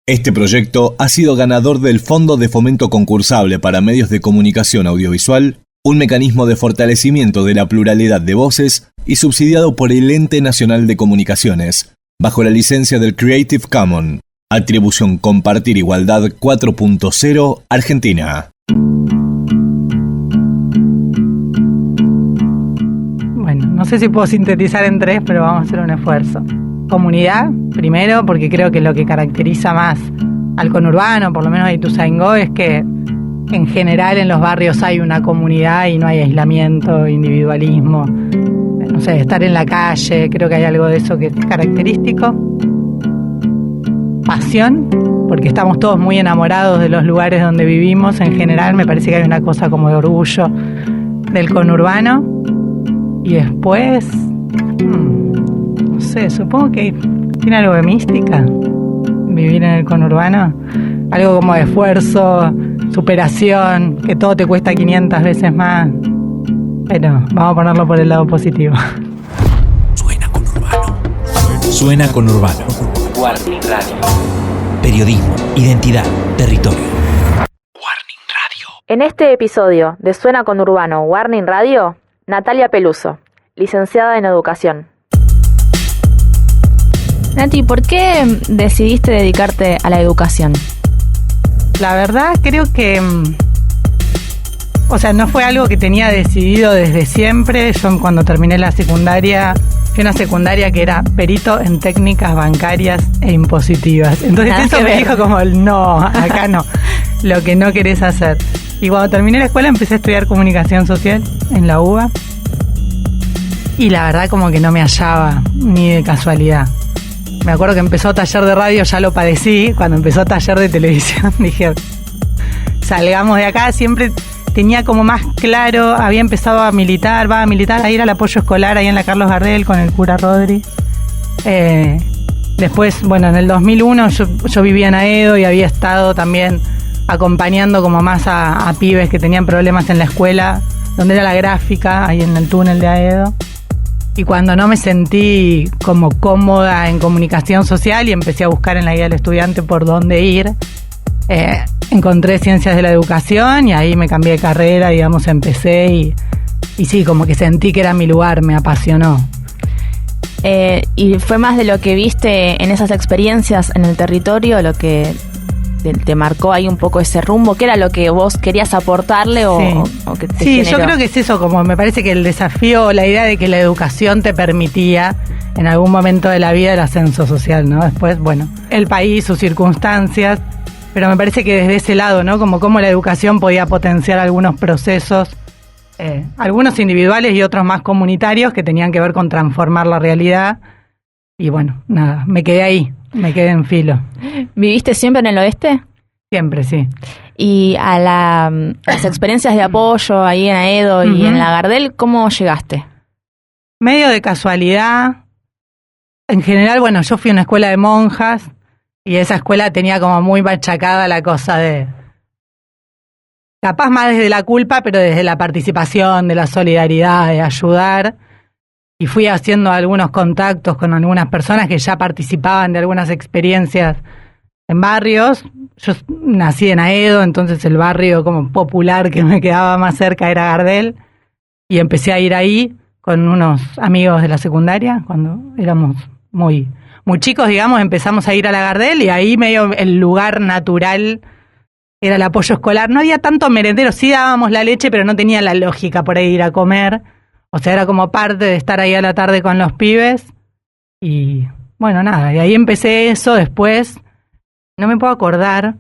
Este proyecto ha sido ganador del Fondo de Fomento Concursable para Medios de Comunicación Audiovisual, un mecanismo de fortalecimiento de la pluralidad de voces y subsidiado por el Ente Nacional de Comunicaciones, bajo la licencia del Creative Commons. Atribución Compartir Igualdad 4.0 Argentina. Bueno, no sé si puedo sintetizar en 3, pero vamos a hacer un esfuerzo. Comunidad, primero, porque creo que lo que caracteriza más al conurbano, por lo menos a Ituzaingó, es que en general en los barrios hay una comunidad y no hay aislamiento, individualismo. No sé, estar en la calle, creo que hay algo de eso que es característico. Pasión, porque estamos todos muy enamorados de los lugares donde vivimos. En general me parece que hay una cosa como de orgullo del conurbano. Y después, no sé, supongo que tiene algo de mística vivir en el conurbano. Algo como de esfuerzo, superación, que todo te cuesta 500 veces más. Pero vamos a ponerlo por el lado positivo. Suena conurbano. Suena conurbano. Warning Radio. Periodismo, identidad, territorio. Warning Radio. En este episodio de Suena Conurbano Warning Radio, Natalia Peluso, licenciada en Educación. Nati, ¿por qué decidiste dedicarte a la educación? La verdad creo que, no fue algo que tenía decidido desde siempre. Yo cuando terminé la secundaria, fui a una secundaria que era perito en técnicas bancarias e impositivas. Entonces Nada eso me dijo como, no, acá no, lo que no querés hacer. Y cuando terminé la escuela empecé a estudiar comunicación social en la UBA. Y la verdad como que no me hallaba ni de casualidad. Me acuerdo que empezó taller de radio, ya lo padecí. Cuando empezó taller de televisión dije, salgamos de acá. Siempre tenía como más claro, había empezado a militar, a ir al apoyo escolar ahí en la Carlos Gardel con el cura Rodri. Después, en el 2001 yo vivía en Aedo y había estado también acompañando como más a pibes que tenían problemas en la escuela, donde era la gráfica, ahí en el túnel de Aedo. Y cuando no me sentí como cómoda en comunicación social y empecé a buscar en la guía del estudiante por dónde ir, encontré ciencias de la educación y ahí me cambié de carrera, empecé y sí, como que sentí que era mi lugar, me apasionó. ¿Y fue más de lo que viste en esas experiencias en el territorio, lo que te marcó ahí un poco ese rumbo? ¿Qué era lo que vos querías aportarle o que te generó? Yo creo que es eso, como me parece que el desafío, la idea de que la educación te permitía en algún momento de la vida el ascenso social, ¿no? Después, el país, sus circunstancias, pero me parece que desde ese lado, ¿no? Como cómo la educación podía potenciar algunos procesos, algunos individuales y otros más comunitarios que tenían que ver con transformar la realidad. Y me quedé ahí. Me quedé en filo. ¿Viviste siempre en el oeste? Siempre, sí. Y a las experiencias de apoyo ahí en Aedo y en la Gardel, ¿cómo llegaste? Medio de casualidad. En general, yo fui a una escuela de monjas y esa escuela tenía como muy machacada la cosa de... Capaz más desde la culpa, pero desde la participación, de la solidaridad, de ayudar. Y fui haciendo algunos contactos con algunas personas que ya participaban de algunas experiencias en barrios. Yo nací en Aedo, entonces el barrio como popular que me quedaba más cerca era Gardel. Y empecé a ir ahí con unos amigos de la secundaria. Cuando éramos muy chicos, empezamos a ir a la Gardel y ahí medio el lugar natural era el apoyo escolar. No había tanto merendero, sí dábamos la leche, pero no tenía la lógica por ahí de ir a comer. O sea, era como parte de estar ahí a la tarde con los pibes. Y y ahí empecé eso. Después, no me puedo acordar,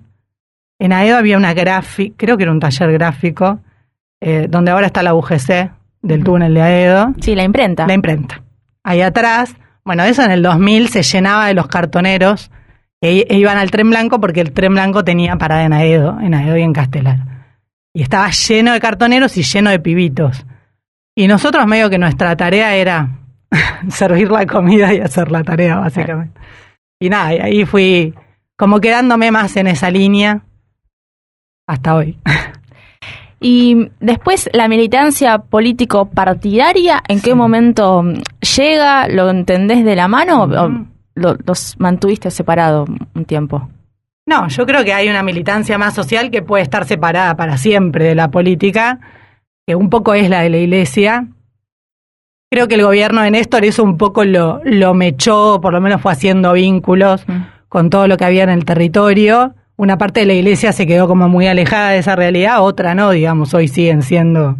en Aedo había una gráfica, creo que era un taller gráfico, donde ahora está la UGC del túnel de Aedo. Sí, la imprenta. La imprenta. Ahí atrás, eso en el 2000 se llenaba de los cartoneros que iban al Tren Blanco porque el Tren Blanco tenía parada en Aedo y en Castelar. Y estaba lleno de cartoneros y lleno de pibitos. Y nosotros medio que nuestra tarea era servir la comida y hacer la tarea, básicamente. Y ahí fui como quedándome más en esa línea hasta hoy. Y después, la militancia político-partidaria, ¿en qué momento llega? ¿Lo entendés de la mano o los mantuviste separados un tiempo? No, yo creo que hay una militancia más social que puede estar separada para siempre de la política, que un poco es la de la iglesia. Creo que el gobierno de Néstor eso un poco lo mechó, por lo menos fue haciendo vínculos con todo lo que había en el territorio. Una parte de la iglesia se quedó como muy alejada de esa realidad, otra no, digamos, hoy siguen siendo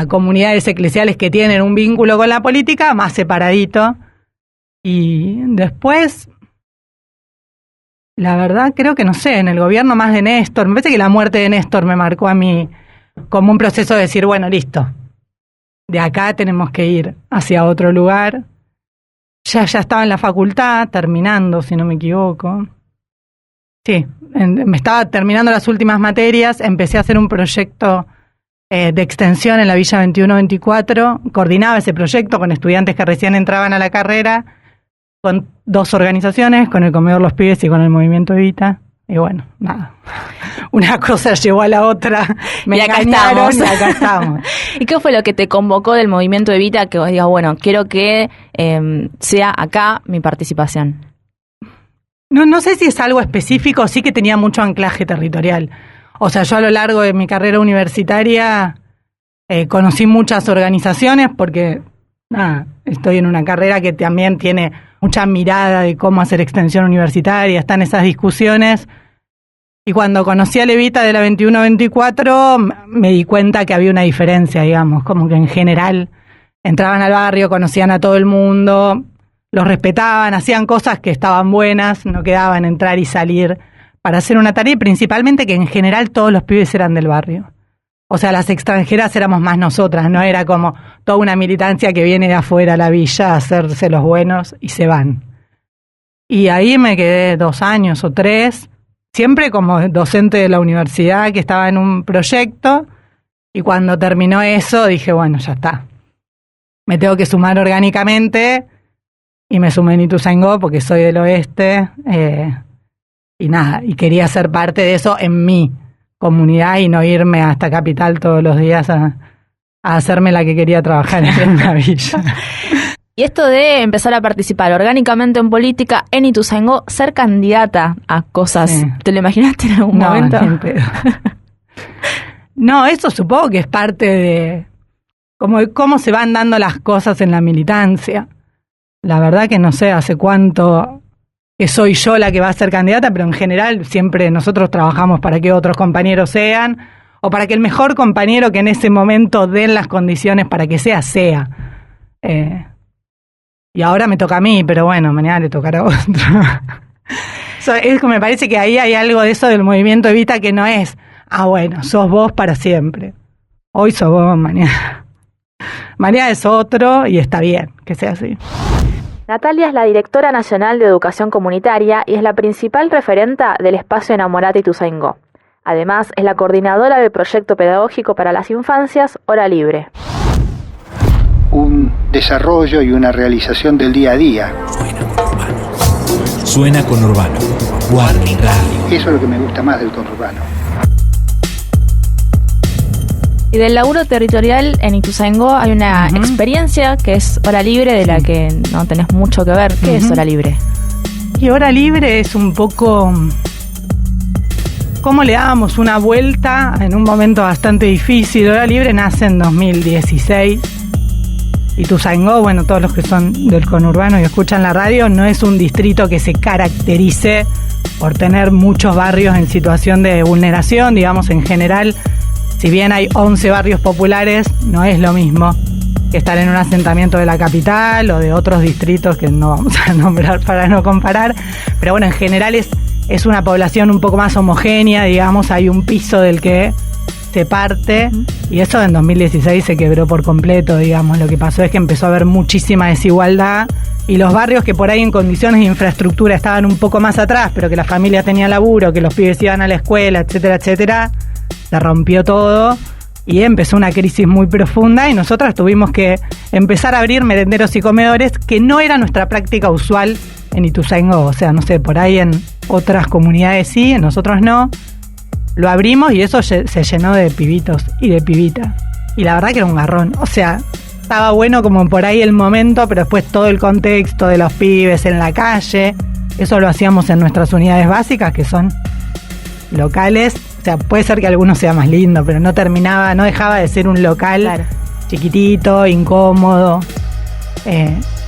comunidades eclesiales que tienen un vínculo con la política, más separadito. Y después, la verdad creo que no sé, en el gobierno más de Néstor, me parece que la muerte de Néstor me marcó a mí como un proceso de decir, bueno, listo, de acá tenemos que ir hacia otro lugar. Ya estaba en la facultad, terminando, si no me equivoco. Sí, me estaba terminando las últimas materias, empecé a hacer un proyecto de extensión en la Villa 2124, coordinaba ese proyecto con estudiantes que recién entraban a la carrera, con 2 organizaciones, con el Comedor Los Pibes y con el Movimiento Evita. Y bueno, nada, una cosa llevó a la otra, y acá estamos. Y acá estamos. ¿Y qué fue lo que te convocó del Movimiento Evita que vos digas, bueno, quiero que sea acá mi participación? No sé si es algo específico, sí que tenía mucho anclaje territorial. O sea, yo a lo largo de mi carrera universitaria conocí muchas organizaciones porque estoy en una carrera que también tiene mucha mirada de cómo hacer extensión universitaria, están esas discusiones. Y cuando conocí a Levita de la 2124 me di cuenta que había una diferencia, digamos, como que en general entraban al barrio, conocían a todo el mundo, los respetaban, hacían cosas que estaban buenas, no quedaban entrar y salir para hacer una tarea, y principalmente que en general todos los pibes eran del barrio. O sea, las extranjeras éramos más nosotras, no era como toda una militancia que viene de afuera a la villa a hacerse los buenos y se van. Y ahí me quedé 2 años o 3, siempre como docente de la universidad que estaba en un proyecto, y cuando terminó eso dije, bueno, ya está. Me tengo que sumar orgánicamente, y me sumé en Ituzaingó porque soy del oeste, y nada, y quería ser parte de eso en mi comunidad y no irme hasta Capital todos los días a hacerme la que quería trabajar en una villa. Y esto de empezar a participar orgánicamente en política en Ituzaingó, ser candidata a cosas, sí. ¿Te lo imaginaste en algún momento? No, eso supongo que es parte de cómo se van dando las cosas en la militancia. La verdad que no sé hace cuánto que soy yo la que va a ser candidata, pero en general siempre nosotros trabajamos para que otros compañeros sean, o para que el mejor compañero que en ese momento den las condiciones para que sea. Y ahora me toca a mí, pero bueno, mañana le tocará a otro. Es que me parece que ahí hay algo de eso del movimiento Evita que no es, bueno, sos vos para siempre. Hoy sos vos, mañana. Mañana es otro y está bien que sea así. Natalia es la directora nacional de Educación Comunitaria y es la principal referenta del espacio Enamorate Ituzaingó. Además, es la coordinadora del proyecto pedagógico para las infancias Hora Libre. Un desarrollo y una realización del día a día. Suena con Urbano. Warning Radio. Eso es lo que me gusta más del conurbano. Y del laburo territorial en Ituzaingó hay una experiencia que es Hora Libre, de la que no tenés mucho que ver. ¿Qué es Hora Libre? Y Hora Libre es un poco cómo le dábamos una vuelta en un momento bastante difícil. Hora Libre nace en 2016. Ituzaingó, bueno, todos los que son del conurbano y escuchan la radio, no es un distrito que se caracterice por tener muchos barrios en situación de vulneración, digamos, en general. Si bien hay 11 barrios populares, no es lo mismo que estar en un asentamiento de la capital o de otros distritos que no vamos a nombrar para no comparar. Pero bueno, en general es una población un poco más homogénea, digamos, hay un piso del que se parte, y eso en 2016 se quebró por completo, digamos. Lo que pasó es que empezó a haber muchísima desigualdad y los barrios que por ahí en condiciones de infraestructura estaban un poco más atrás, pero que las familias tenían laburo, que los pibes iban a la escuela, etcétera, etcétera, se rompió todo y empezó una crisis muy profunda y nosotros tuvimos que empezar a abrir merenderos y comedores, que no era nuestra práctica usual en Ituzaingó. O sea, no sé, por ahí en otras comunidades sí, en nosotros no. Lo abrimos y eso se llenó de pibitos y de pibitas. Y la verdad que era un garrón. O sea, estaba bueno como por ahí el momento, pero después todo el contexto de los pibes en la calle, Eso lo hacíamos en nuestras unidades básicas, que son locales. O sea, puede ser que alguno sea más lindo, pero no dejaba de ser un local chiquitito, incómodo.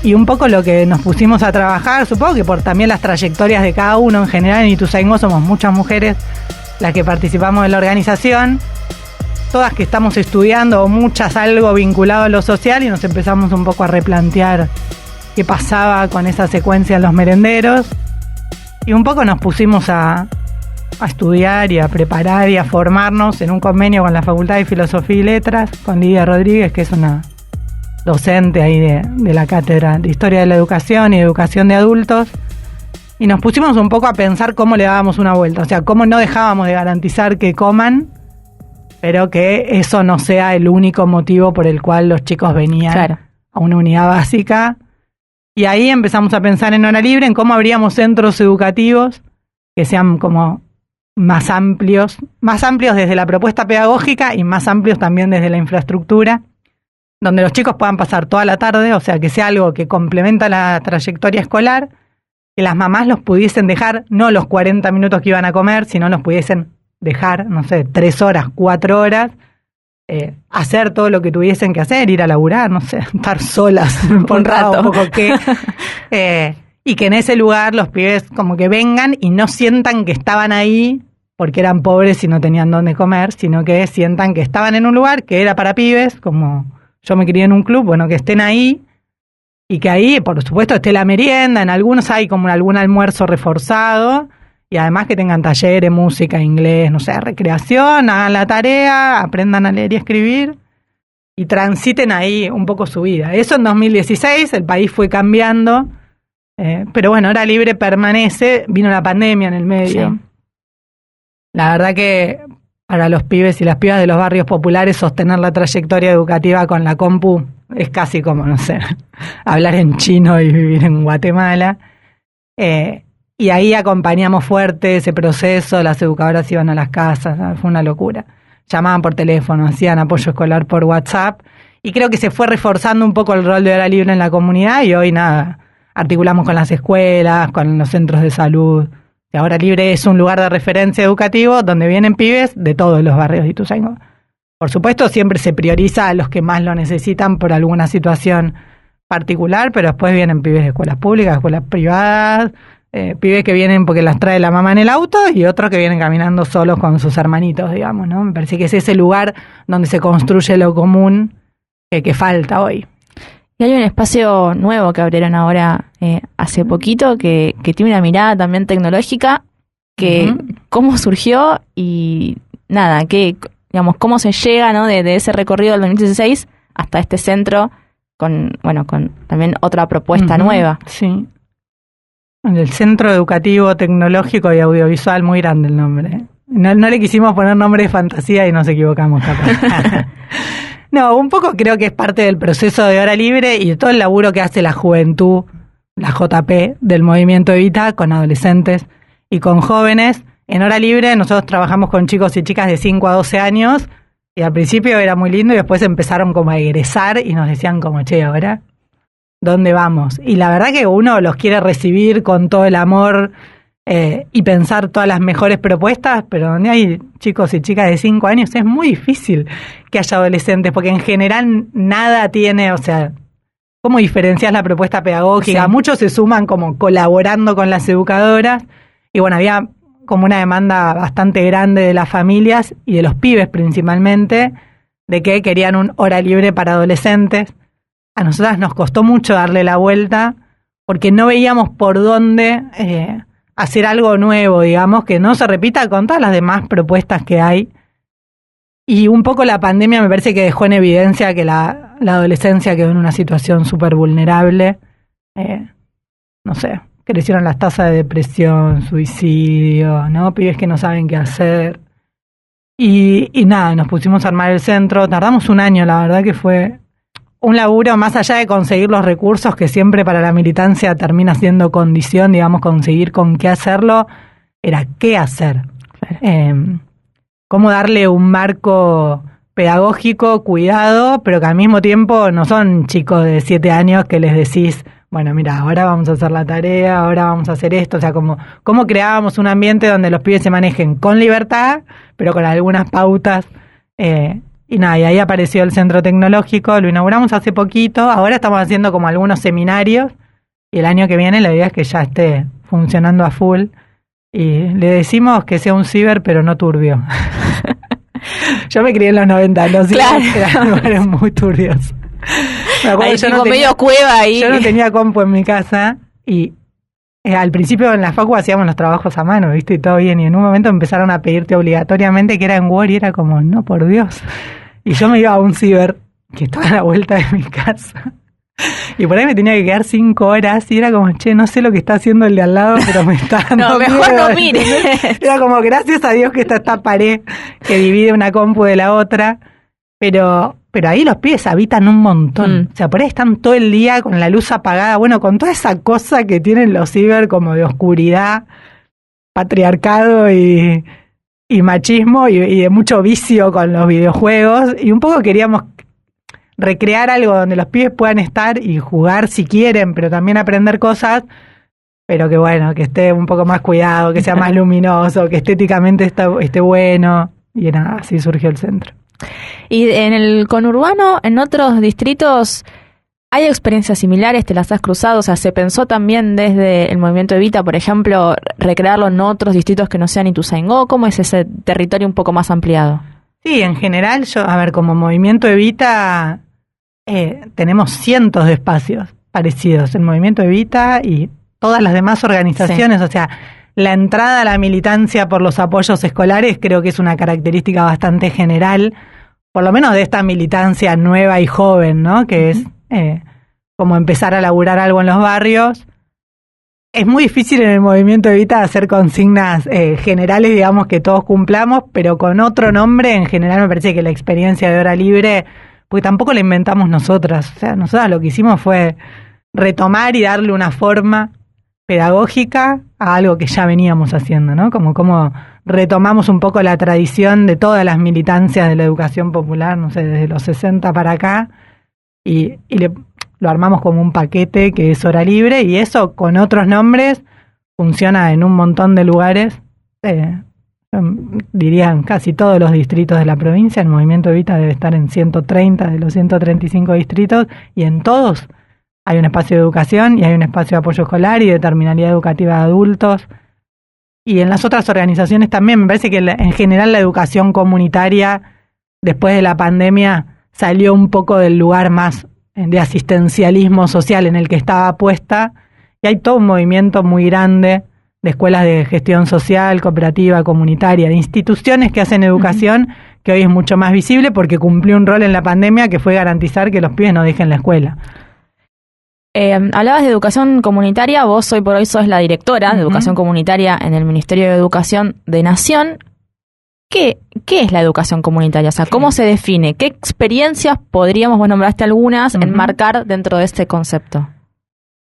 Y un poco lo que nos pusimos a trabajar, supongo que por también las trayectorias de cada uno en general, en Ituzaingó somos muchas mujeres las que participamos en la organización, todas que estamos estudiando o muchas algo vinculado a lo social, y nos empezamos un poco a replantear qué pasaba con esa secuencia en los merenderos, y un poco nos pusimos a estudiar y a preparar y a formarnos en un convenio con la Facultad de Filosofía y Letras, con Lidia Rodríguez, que es una docente ahí de la Cátedra de Historia de la Educación y Educación de Adultos, y nos pusimos un poco a pensar cómo le dábamos una vuelta, o sea, cómo no dejábamos de garantizar que coman, pero que eso no sea el único motivo por el cual los chicos venían a una unidad básica. Y ahí empezamos a pensar en hora libre, en cómo habríamos centros educativos que sean como más amplios desde la propuesta pedagógica y más amplios también desde la infraestructura, donde los chicos puedan pasar toda la tarde, o sea, que sea algo que complementa la trayectoria escolar, que las mamás los pudiesen dejar, no los 40 minutos que iban a comer, sino los pudiesen dejar, no sé, 3 horas, 4 horas, hacer todo lo que tuviesen que hacer, ir a laburar, no sé, estar solas, me importaba un poco qué, y que en ese lugar los pibes como que vengan y no sientan que estaban ahí porque eran pobres y no tenían dónde comer, sino que sientan que estaban en un lugar que era para pibes, como yo me crié en un club, bueno, que estén ahí, y que ahí, por supuesto, esté la merienda, en algunos hay como algún almuerzo reforzado, y además que tengan talleres, música, inglés, no sé, recreación, hagan la tarea, aprendan a leer y escribir, y transiten ahí un poco su vida. Eso en 2016, el país fue cambiando, pero bueno, Hora Libre permanece, vino la pandemia en el medio. Sí. La verdad que para los pibes y las pibas de los barrios populares sostener la trayectoria educativa con la compu es casi como, no sé, hablar en chino y vivir en Guatemala. Y ahí acompañamos fuerte ese proceso, las educadoras iban a las casas, ¿sabes? Fue una locura. Llamaban por teléfono, hacían apoyo escolar por WhatsApp, y creo que se fue reforzando un poco el rol de Hora Libre en la comunidad, y hoy nada, articulamos con las escuelas, con los centros de salud. Y Hora Libre es un lugar de referencia educativo donde vienen pibes de todos los barrios de Ituzaingó. Por supuesto, siempre se prioriza a los que más lo necesitan por alguna situación particular, pero después vienen pibes de escuelas públicas, escuelas privadas, pibes que vienen porque las trae la mamá en el auto, y otros que vienen caminando solos con sus hermanitos, digamos, ¿no? Me parece que es ese lugar donde se construye lo común que falta hoy. Y hay un espacio nuevo que abrieron ahora hace poquito, que tiene una mirada también tecnológica, que cómo surgió y nada, que digamos cómo se llega, ¿no? de ese recorrido del 2016 hasta este centro con también otra propuesta nueva. Sí. El Centro Educativo Tecnológico y Audiovisual, muy grande el nombre. No le quisimos poner nombre de fantasía y nos equivocamos, capaz. No, un poco creo que es parte del proceso de Hora Libre y de todo el laburo que hace la juventud, la JP, del movimiento Evita, con adolescentes y con jóvenes. En Hora Libre nosotros trabajamos con chicos y chicas de 5 a 12 años, y al principio era muy lindo, y después empezaron como a egresar y nos decían como, che, ahora, ¿dónde vamos? Y la verdad que uno los quiere recibir con todo el amor y pensar todas las mejores propuestas, pero donde hay chicos y chicas de 5 años es muy difícil que haya adolescentes, porque en general nada tiene, o sea, ¿cómo diferencias la propuesta pedagógica? Sí. Muchos se suman como colaborando con las educadoras, y bueno, había como una demanda bastante grande de las familias y de los pibes principalmente, de que querían un Hora Libre para adolescentes. A nosotras nos costó mucho darle la vuelta, porque no veíamos por dónde hacer algo nuevo, digamos, que no se repita con todas las demás propuestas que hay. Y un poco la pandemia me parece que dejó en evidencia que la adolescencia quedó en una situación súper vulnerable. No sé, crecieron las tasas de depresión, suicidio, ¿no? Pibes que no saben qué hacer. Y nada, nos pusimos a armar el centro. Tardamos un año, la verdad que fue un laburo más allá de conseguir los recursos, que siempre para la militancia termina siendo condición, digamos, conseguir con qué hacerlo, era qué hacer. Cómo darle un marco pedagógico, cuidado, pero que al mismo tiempo no son chicos de 7 años que les decís, bueno, mira, ahora vamos a hacer la tarea, ahora vamos a hacer esto, o sea, como cómo creábamos un ambiente donde los pibes se manejen con libertad, pero con algunas pautas. Y nada, y ahí apareció el centro tecnológico, lo inauguramos hace poquito, ahora estamos haciendo como algunos seminarios, y el año que viene la idea es que ya esté funcionando a full, y le decimos que sea un ciber, pero no turbio. Yo me crié en los 90, los Claro. eran lugares muy turbios. Me acuerdo, Ahí yo tipo no tenía- medio cueva ahí. yo no tenía compu en mi casa y al principio en la facu hacíamos los trabajos a mano, ¿viste? Y todo bien. Y en un momento empezaron a pedirte obligatoriamente que era en Word y era como, no, por Dios. Y yo me iba a un ciber que estaba a la vuelta de mi casa. Y por ahí me tenía que quedar 5 horas y era como, che, no sé lo que está haciendo el de al lado, pero me está dando No, mejor miedo, no mire. ¿entendés? Era como, gracias a Dios que está esta pared que divide una compu de la otra. Pero ahí los pibes habitan un montón. O sea, por ahí están todo el día con la luz apagada. Bueno, con toda esa cosa que tienen los ciber como de oscuridad, patriarcado y machismo y de mucho vicio con los videojuegos. Y un poco queríamos recrear algo donde los pibes puedan estar y jugar si quieren, pero también aprender cosas, pero que bueno, que esté un poco más cuidado, que sea más luminoso, que estéticamente esté bueno. Y nada, así surgió el centro. Y en el conurbano, en otros distritos, ¿hay experiencias similares? ¿Te las has cruzado? O sea, ¿se pensó también desde el movimiento Evita, por ejemplo, recrearlo en otros distritos que no sean Ituzaingó? ¿Cómo es ese territorio un poco más ampliado? Sí, en general, como movimiento Evita, tenemos cientos de espacios parecidos. El movimiento Evita y todas las demás organizaciones, Sí. O sea, la entrada a la militancia por los apoyos escolares creo que es una característica bastante general, por lo menos de esta militancia nueva y joven, ¿no? Que es como empezar a laburar algo en los barrios. Es muy difícil en el movimiento Evita hacer consignas generales, digamos, que todos cumplamos, pero con otro nombre, en general me parece que la experiencia de Hora Libre, porque tampoco la inventamos nosotras, o sea, nosotras lo que hicimos fue retomar y darle una forma pedagógica a algo que ya veníamos haciendo, ¿no? Como retomamos un poco la tradición de todas las militancias de la educación popular, no sé, desde los 60 para acá, y lo armamos como un paquete que es Hora Libre, y eso con otros nombres funciona en un montón de lugares, dirían casi todos los distritos de la provincia. El movimiento Evita debe estar en 130 de los 135 distritos, y en todos hay un espacio de educación y hay un espacio de apoyo escolar y de terminalidad educativa de adultos. Y en las otras organizaciones también, me parece que en general la educación comunitaria después de la pandemia salió un poco del lugar más de asistencialismo social en el que estaba puesta, y hay todo un movimiento muy grande de escuelas de gestión social, cooperativa, comunitaria, de instituciones que hacen educación, que hoy es mucho más visible porque cumplió un rol en la pandemia que fue garantizar que los pibes no dejen la escuela. Hablabas de educación comunitaria, vos hoy por hoy sos la directora de educación comunitaria en el Ministerio de Educación de Nación. ¿Qué es la educación comunitaria? O sea, ¿cómo se define? ¿Qué experiencias podríamos, vos nombraste algunas, enmarcar dentro de este concepto?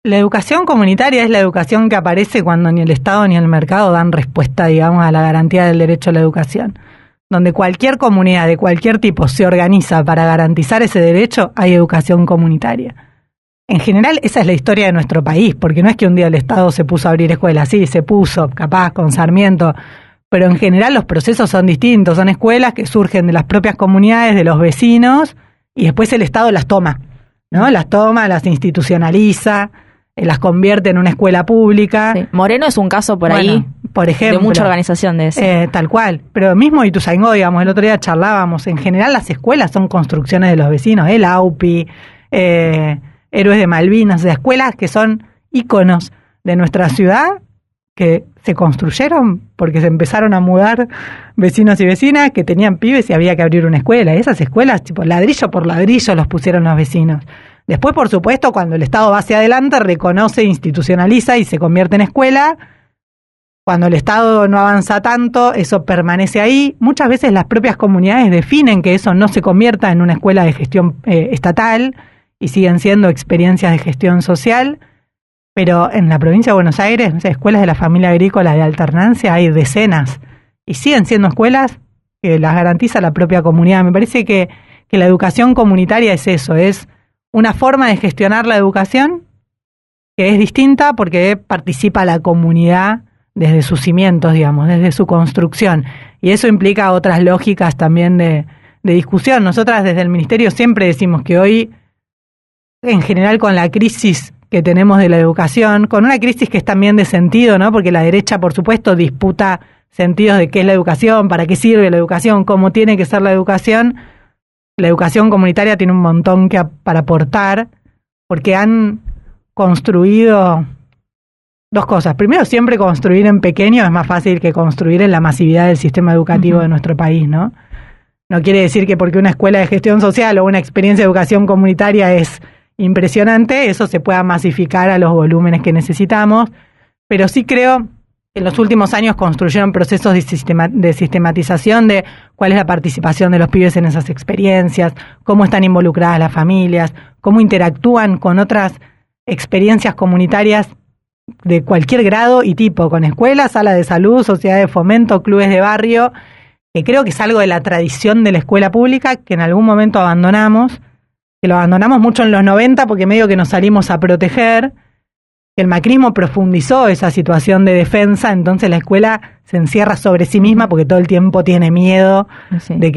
La educación comunitaria es la educación que aparece cuando ni el Estado ni el mercado dan respuesta, digamos, a la garantía del derecho a la educación. Donde cualquier comunidad de cualquier tipo se organiza para garantizar ese derecho, hay educación comunitaria. En general, esa es la historia de nuestro país, porque no es que un día el Estado se puso a abrir escuelas, sí, se puso, capaz, con Sarmiento, pero en general los procesos son distintos, son escuelas que surgen de las propias comunidades, de los vecinos, y después el Estado las toma, ¿no? Las toma, las institucionaliza, las convierte en una escuela pública. Sí. Moreno es un caso por ahí, por ejemplo, de mucha organización de eso. Tal cual, pero mismo Ituzaingó, digamos, el otro día charlábamos, en general las escuelas son construcciones de los vecinos, el AUPI, Héroes de Malvinas, o sea, escuelas que son íconos de nuestra ciudad, que se construyeron porque se empezaron a mudar vecinos y vecinas que tenían pibes y había que abrir una escuela. Y esas escuelas, tipo, ladrillo por ladrillo los pusieron los vecinos. Después, por supuesto, cuando el Estado va hacia adelante, reconoce, institucionaliza y se convierte en escuela. Cuando el Estado no avanza tanto, eso permanece ahí. Muchas veces las propias comunidades definen que eso no se convierta en una escuela de gestión estatal, y siguen siendo experiencias de gestión social, pero en la provincia de Buenos Aires, o sea, escuelas de la familia agrícola de alternancia hay decenas, y siguen siendo escuelas que las garantiza la propia comunidad. Me parece que la educación comunitaria es eso, es una forma de gestionar la educación que es distinta porque participa la comunidad desde sus cimientos, digamos, desde su construcción. Y eso implica otras lógicas también de discusión. Nosotras desde el Ministerio siempre decimos que hoy, en general con la crisis que tenemos de la educación, con una crisis que es también de sentido, ¿no? Porque la derecha, por supuesto, disputa sentidos de qué es la educación, para qué sirve la educación, cómo tiene que ser la educación. La educación comunitaria tiene un montón para aportar, porque han construido dos cosas. Primero, siempre construir en pequeño es más fácil que construir en la masividad del sistema educativo de nuestro país, ¿no? No quiere decir que porque una escuela de gestión social o una experiencia de educación comunitaria es impresionante, eso se pueda masificar a los volúmenes que necesitamos, pero sí creo que en los últimos años construyeron procesos de sistematización de cuál es la participación de los pibes en esas experiencias, cómo están involucradas las familias, cómo interactúan con otras experiencias comunitarias de cualquier grado y tipo, con escuelas, sala de salud, sociedad de fomento, clubes de barrio, que creo que es algo de la tradición de la escuela pública que en algún momento abandonamos, que lo abandonamos mucho en los 90 porque medio que nos salimos a proteger, que el macrismo profundizó esa situación de defensa, entonces la escuela se encierra sobre sí misma porque todo el tiempo tiene miedo de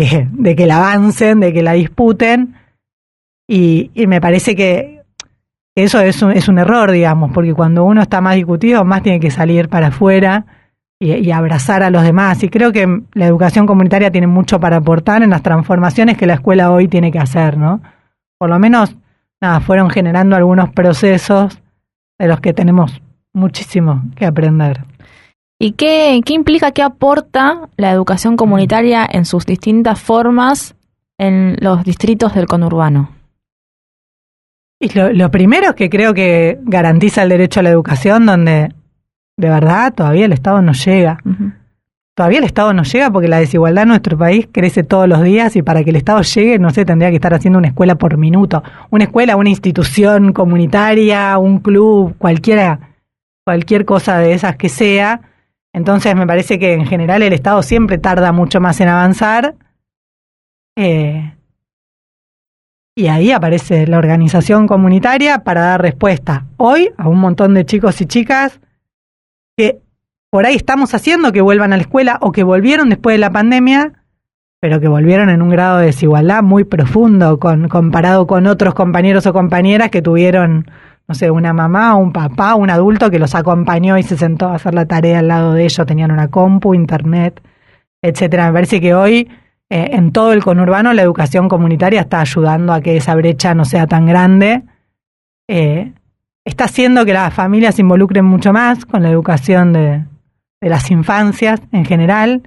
que la avancen, de que la disputen, y me parece que eso es un error, digamos, porque cuando uno está más discutido, más tiene que salir para afuera y abrazar a los demás. Y creo que la educación comunitaria tiene mucho para aportar en las transformaciones que la escuela hoy tiene que hacer, ¿no? Por lo menos, fueron generando algunos procesos de los que tenemos muchísimo que aprender. ¿Y qué implica, qué aporta la educación comunitaria en sus distintas formas en los distritos del conurbano? Y lo primero es que creo que garantiza el derecho a la educación, donde de verdad todavía el Estado no llega. Uh-huh. Todavía el Estado no llega porque la desigualdad en nuestro país crece todos los días, y para que el Estado llegue, no sé, tendría que estar haciendo una escuela por minuto. Una escuela, una institución comunitaria, un club, cualquier cosa de esas que sea. Entonces me parece que en general el Estado siempre tarda mucho más en avanzar. Y ahí aparece la organización comunitaria para dar respuesta hoy a un montón de chicos y chicas que por ahí estamos haciendo que vuelvan a la escuela o que volvieron después de la pandemia, pero que volvieron en un grado de desigualdad muy profundo comparado con otros compañeros o compañeras que tuvieron, no sé, una mamá, un papá, un adulto que los acompañó y se sentó a hacer la tarea al lado de ellos, tenían una compu, internet, etcétera. Me parece que hoy en todo el conurbano la educación comunitaria está ayudando a que esa brecha no sea tan grande. Está haciendo que las familias se involucren mucho más con la educación de las infancias en general,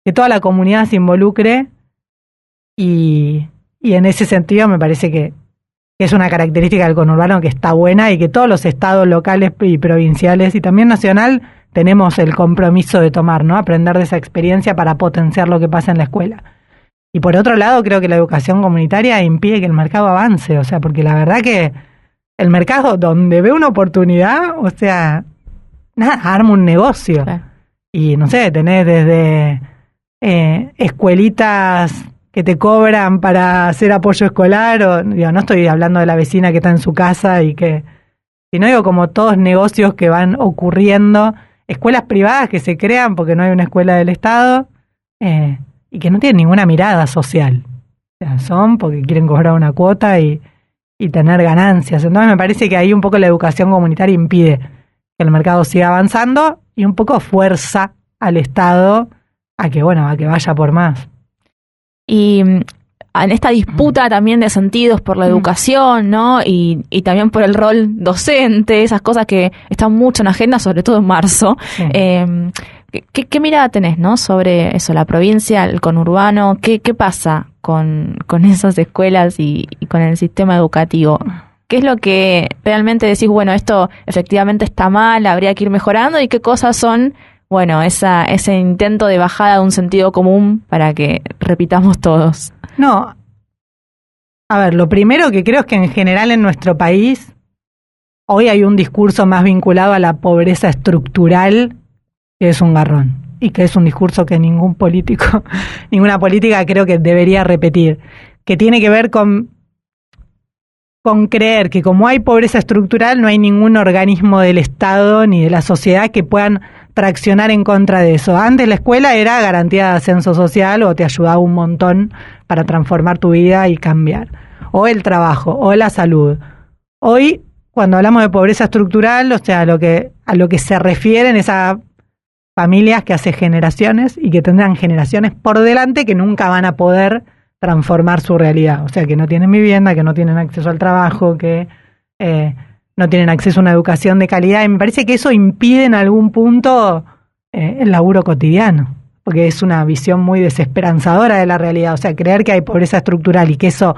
que toda la comunidad se involucre, y en ese sentido me parece que es una característica del conurbano que está buena, y que todos los estados locales y provinciales y también nacional tenemos el compromiso de tomar, ¿no? Aprender de esa experiencia para potenciar lo que pasa en la escuela. Y por otro lado, creo que la educación comunitaria impide que el mercado avance, o sea, porque la verdad que el mercado donde ve una oportunidad, o sea, arma un negocio. Claro. Y no sé, tenés desde escuelitas que te cobran para hacer apoyo escolar, o digo, no estoy hablando de la vecina que está en su casa y que, sino digo como todos negocios que van ocurriendo, escuelas privadas que se crean porque no hay una escuela del Estado, y que no tienen ninguna mirada social. O sea, son porque quieren cobrar una cuota y tener ganancias. Entonces me parece que ahí un poco la educación comunitaria impide que el mercado siga avanzando y un poco fuerza al Estado a que vaya por más. Y en esta disputa también de sentidos por la educación, ¿no? Y también por el rol docente, esas cosas que están mucho en agenda, sobre todo en marzo. Sí. ¿Qué mirada tenés, ¿no? Sobre eso, la provincia, el conurbano? ¿Qué pasa con esas escuelas y con el sistema educativo? ¿Qué es lo que realmente decís, bueno, esto efectivamente está mal, habría que ir mejorando? ¿Y qué cosas son, bueno, ese intento de bajada de un sentido común para que repitamos todos? No. A ver, lo primero que creo es que en general en nuestro país hoy hay un discurso más vinculado a la pobreza estructural, que es un garrón, y que es un discurso que ninguna política creo que debería repetir, que tiene que ver con con creer que como hay pobreza estructural, no hay ningún organismo del Estado ni de la sociedad que puedan traccionar en contra de eso. Antes la escuela era garantía de ascenso social o te ayudaba un montón para transformar tu vida y cambiar. O el trabajo, o la salud. Hoy, cuando hablamos de pobreza estructural, o sea, a lo que se refieren es a familias que hace generaciones y que tendrán generaciones por delante que nunca van a poder transformar su realidad. O sea, que no tienen vivienda, que no tienen acceso al trabajo, que no tienen acceso a una educación de calidad. Y me parece que eso impide en algún punto el laburo cotidiano, porque es una visión muy desesperanzadora de la realidad. O sea, creer que hay pobreza estructural y que eso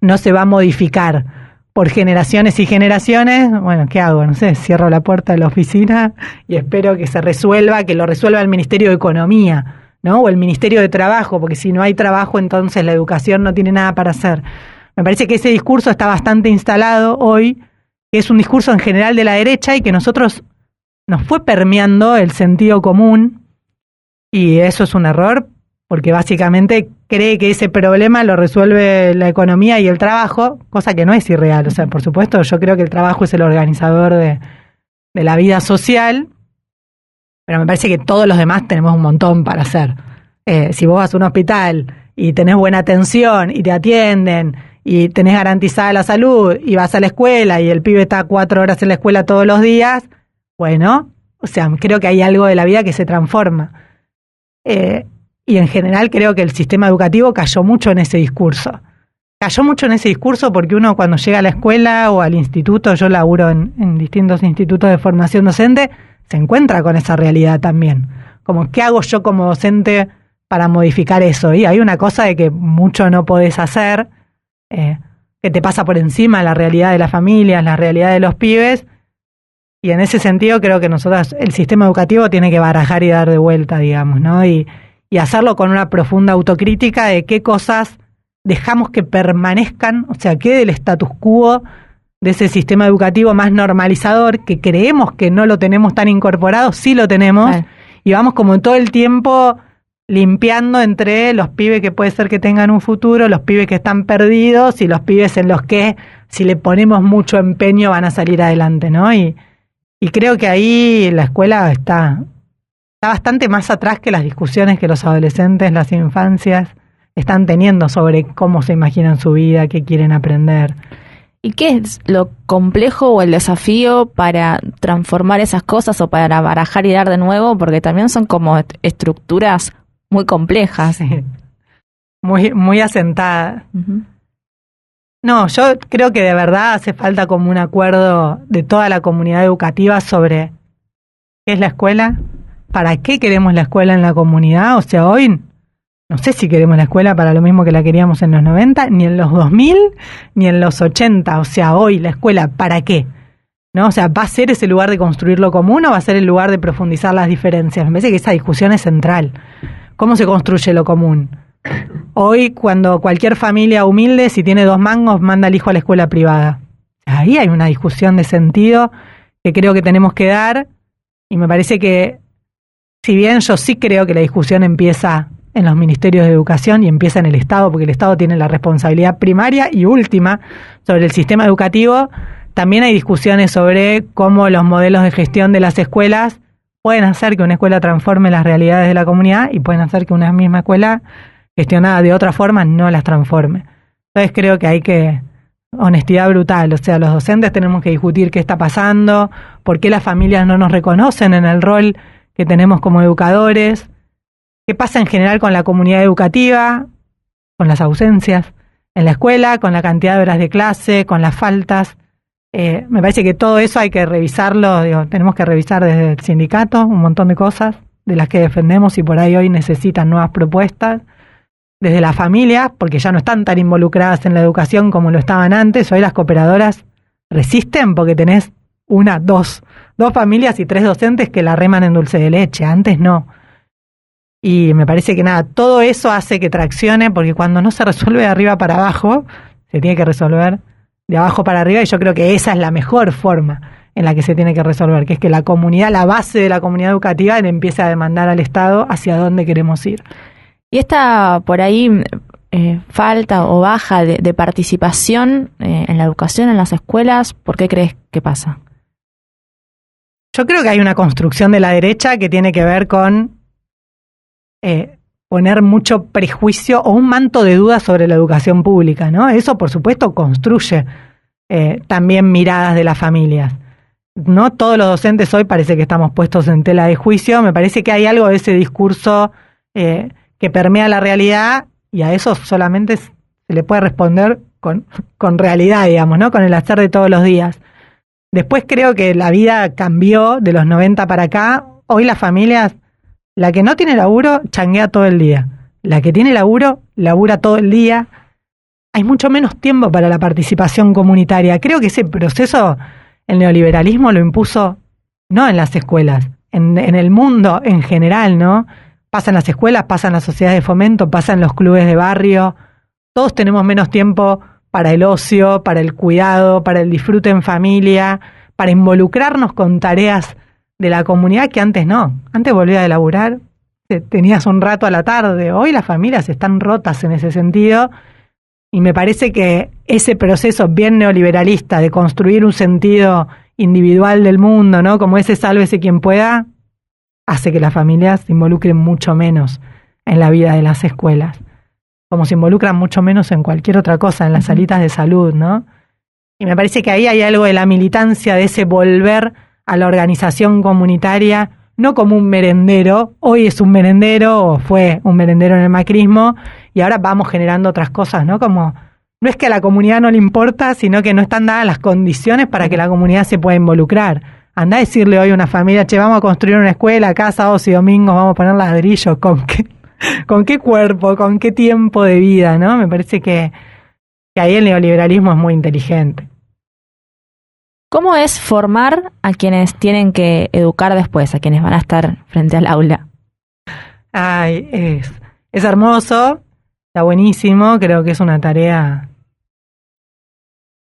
no se va a modificar por generaciones y generaciones, bueno, ¿qué hago? No sé, cierro la puerta de la oficina y espero que se resuelva, que lo resuelva el Ministerio de Economía, ¿no? O el Ministerio de Trabajo, porque si no hay trabajo, entonces la educación no tiene nada para hacer. Me parece que ese discurso está bastante instalado hoy, que es un discurso en general de la derecha y que nosotros nos fue permeando el sentido común, y eso es un error, porque básicamente cree que ese problema lo resuelve la economía y el trabajo, cosa que no es irreal. O sea, por supuesto, yo creo que el trabajo es el organizador de la vida social, pero me parece que todos los demás tenemos un montón para hacer. Si vos vas a un hospital y tenés buena atención y te atienden y tenés garantizada la salud y vas a la escuela y el pibe está 4 horas en la escuela todos los días, bueno, o sea, creo que hay algo de la vida que se transforma. Y en general creo que el sistema educativo cayó mucho en ese discurso. Cayó mucho en ese discurso porque uno cuando llega a la escuela o al instituto, yo laburo en distintos institutos de formación docente, se encuentra con esa realidad también. Como, ¿qué hago yo como docente para modificar eso? Y hay una cosa de que mucho no podés hacer, que te pasa por encima la realidad de las familias, la realidad de los pibes, y en ese sentido creo que nosotros, el sistema educativo tiene que barajar y dar de vuelta, digamos, ¿no? Y hacerlo con una profunda autocrítica de qué cosas dejamos que permanezcan, o sea, qué del status quo de ese sistema educativo más normalizador, que creemos que no lo tenemos tan incorporado, sí lo tenemos, y vamos como todo el tiempo limpiando entre los pibes que puede ser que tengan un futuro, los pibes que están perdidos y los pibes en los que si le ponemos mucho empeño van a salir adelante, ¿no? Y creo que ahí la escuela está bastante más atrás que las discusiones que los adolescentes, las infancias están teniendo sobre cómo se imaginan su vida, qué quieren aprender. ¿Y qué es lo complejo o el desafío para transformar esas cosas o para barajar y dar de nuevo? Porque también son como estructuras muy complejas. Sí. Muy asentadas. Uh-huh. No, yo creo que de verdad hace falta como un acuerdo de toda la comunidad educativa sobre qué es la escuela, para qué queremos la escuela en la comunidad. O sea, hoy no sé si queremos la escuela para lo mismo que la queríamos en los 90, ni en los 2000, ni en los 80. O sea, hoy la escuela, ¿para qué? ¿No? O sea, ¿va a ser ese lugar de construir lo común o va a ser el lugar de profundizar las diferencias? Me parece que esa discusión es central. ¿Cómo se construye lo común? Hoy, cuando cualquier familia humilde, si tiene 2 mangos, manda al hijo a la escuela privada. Ahí hay una discusión de sentido que creo que tenemos que dar, y me parece que, si bien yo sí creo que la discusión empieza en los ministerios de educación y empieza en el Estado, porque el Estado tiene la responsabilidad primaria y última sobre el sistema educativo, también hay discusiones sobre cómo los modelos de gestión de las escuelas pueden hacer que una escuela transforme las realidades de la comunidad y pueden hacer que una misma escuela gestionada de otra forma no las transforme. Entonces creo que hay que honestidad brutal, o sea, los docentes tenemos que discutir qué está pasando, por qué las familias no nos reconocen en el rol que tenemos como educadores, qué pasa en general con la comunidad educativa, con las ausencias en la escuela, con la cantidad de horas de clase, con las faltas. Me parece que todo eso hay que revisarlo, tenemos que revisar desde el sindicato un montón de cosas de las que defendemos y por ahí hoy necesitan nuevas propuestas, desde las familias, porque ya no están tan involucradas en la educación como lo estaban antes. Hoy las cooperadoras resisten porque tenés 2 familias y 3 docentes que la reman en dulce de leche, antes no. Y me parece que todo eso hace que traccione, porque cuando no se resuelve de arriba para abajo, se tiene que resolver de abajo para arriba, y yo creo que esa es la mejor forma en la que se tiene que resolver, que es que la comunidad, la base de la comunidad educativa, le empiece a demandar al Estado hacia dónde queremos ir. Y esta, por ahí, falta o baja de participación en la educación, en las escuelas? ¿Por qué crees que pasa? Yo creo que hay una construcción de la derecha que tiene que ver con poner mucho prejuicio o un manto de dudas sobre la educación pública, ¿no? Eso, por supuesto, construye también miradas de las familias. No todos los docentes hoy parece que estamos puestos en tela de juicio. Me parece que hay algo de ese discurso que permea la realidad, y a eso solamente se le puede responder con realidad, digamos, ¿no? Con el hacer de todos los días. Después creo que la vida cambió de los 90 para acá. Hoy las familias, la que no tiene laburo, changuea todo el día. La que tiene laburo, labura todo el día. Hay mucho menos tiempo para la participación comunitaria. Creo que ese proceso el neoliberalismo lo impuso no en las escuelas, en el mundo en general, ¿no? Pasa en las escuelas, pasa en las sociedades de fomento, pasa en los clubes de barrio. Todos tenemos menos tiempo para el ocio, para el cuidado, para el disfrute en familia, para involucrarnos con tareas de la comunidad que antes no. Antes volvía de laburar, tenías un rato a la tarde. Hoy las familias están rotas en ese sentido, y me parece que ese proceso bien neoliberalista de construir un sentido individual del mundo, ¿no? Como ese sálvese quien pueda, hace que las familias se involucren mucho menos en la vida de las escuelas, como se involucran mucho menos en cualquier otra cosa, en las salitas de salud, ¿no? Y me parece que ahí hay algo de la militancia, de ese volver a la organización comunitaria, no como un merendero. Hoy es un merendero, o fue un merendero en el macrismo, y ahora vamos generando otras cosas, ¿no? Como, no es que a la comunidad no le importa, sino que no están dadas las condiciones para que la comunidad se pueda involucrar. Andá a decirle hoy a una familia, che, vamos a construir una escuela acá sábados y domingos, vamos a poner ladrillos, ¿con qué cuerpo, con qué tiempo de vida, ¿no? Me parece que ahí el neoliberalismo es muy inteligente. ¿Cómo es formar a quienes tienen que educar después, a quienes van a estar frente al aula? Ay, es hermoso, está buenísimo, creo que es una tarea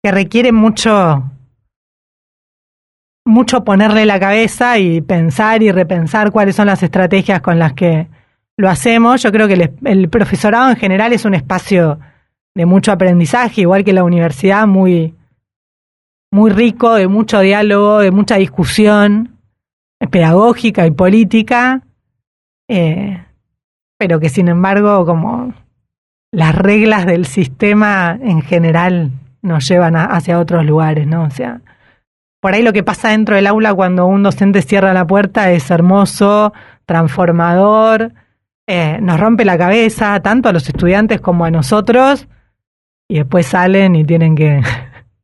que requiere mucho ponerle la cabeza y pensar y repensar cuáles son las estrategias con las que lo hacemos. Yo creo que el profesorado en general es un espacio de mucho aprendizaje, igual que la universidad, muy rico, de mucho diálogo, de mucha discusión pedagógica y política, pero que sin embargo como las reglas del sistema en general nos llevan hacia otros lugares, ¿no? O sea, por ahí lo que pasa dentro del aula cuando un docente cierra la puerta es hermoso, transformador, nos rompe la cabeza tanto a los estudiantes como a nosotros, y después salen y tienen que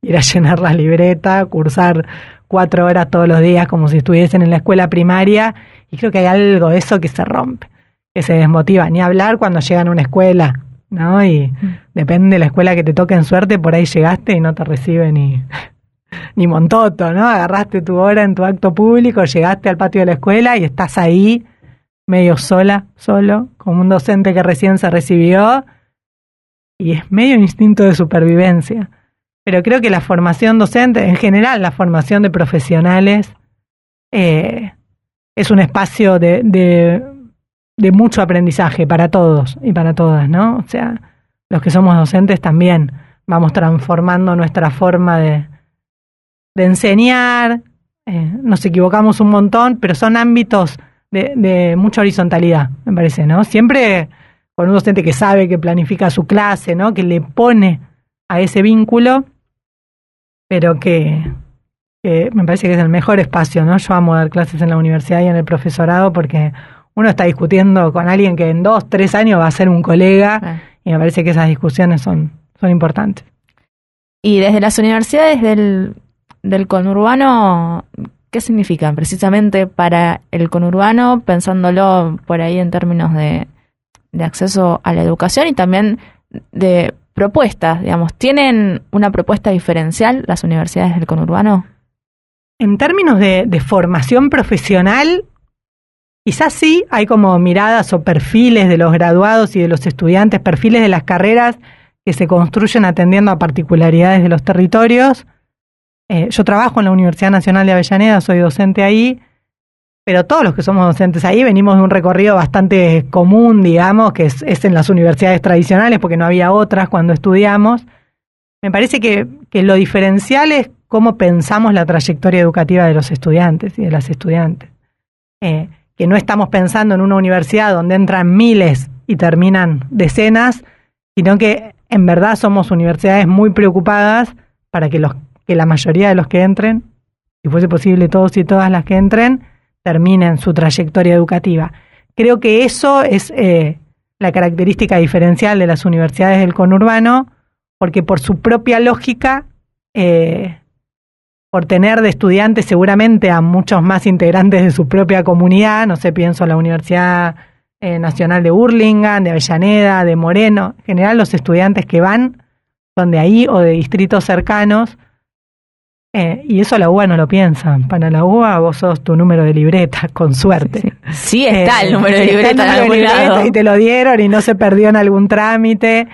ir a llenar la libreta, cursar 4 horas todos los días como si estuviesen en la escuela primaria, y creo que hay algo de eso que se rompe, que se desmotiva. Ni hablar cuando llegan a una escuela, ¿no? Y depende de la escuela que te toque, en suerte, por ahí llegaste y no te recibe ni montoto, ¿no? Agarraste tu hora en tu acto público, llegaste al patio de la escuela y estás ahí medio solo, como un docente que recién se recibió, y es medio instinto de supervivencia. Pero creo que la formación docente, en general la formación de profesionales, es un espacio de mucho aprendizaje para todos y para todas, ¿no? O sea, los que somos docentes también vamos transformando nuestra forma de enseñar, nos equivocamos un montón, pero son ámbitos de mucha horizontalidad, me parece, ¿no? Siempre con un docente que sabe, que planifica su clase, ¿no? Que le pone a ese vínculo, pero que me parece que es el mejor espacio, ¿no? Yo amo dar clases en la universidad y en el profesorado porque uno está discutiendo con alguien que en 2, 3 años va a ser un colega, y me parece que esas discusiones son importantes. Y desde las universidades del conurbano, ¿qué significan precisamente para el conurbano, pensándolo por ahí en términos de acceso a la educación y también de propuestas, digamos? ¿Tienen una propuesta diferencial las universidades del conurbano? En términos de formación profesional, quizás sí, hay como miradas o perfiles de los graduados y de los estudiantes, perfiles de las carreras que se construyen atendiendo a particularidades de los territorios. Yo trabajo en la Universidad Nacional de Avellaneda, soy docente ahí, pero todos los que somos docentes ahí venimos de un recorrido bastante común, digamos, que es en las universidades tradicionales, porque no había otras cuando estudiamos. Me parece que lo diferencial es cómo pensamos la trayectoria educativa de los estudiantes y de las estudiantes. Que no estamos pensando en una universidad donde entran miles y terminan decenas, sino que en verdad somos universidades muy preocupadas para que la mayoría de los que entren, si fuese posible todos y todas las que entren, terminen su trayectoria educativa. Creo que eso es la característica diferencial de las universidades del conurbano, porque por su propia lógica, por tener de estudiantes seguramente a muchos más integrantes de su propia comunidad, no sé, pienso en la Universidad Nacional de Hurlingham, de Avellaneda, de Moreno, en general los estudiantes que van son de ahí o de distritos cercanos, y eso la UBA no lo piensa. Para la UBA vos sos tu número de libreta, con suerte. Sí está el número de libreta en algún lado. Y te lo dieron y no se perdió en algún trámite.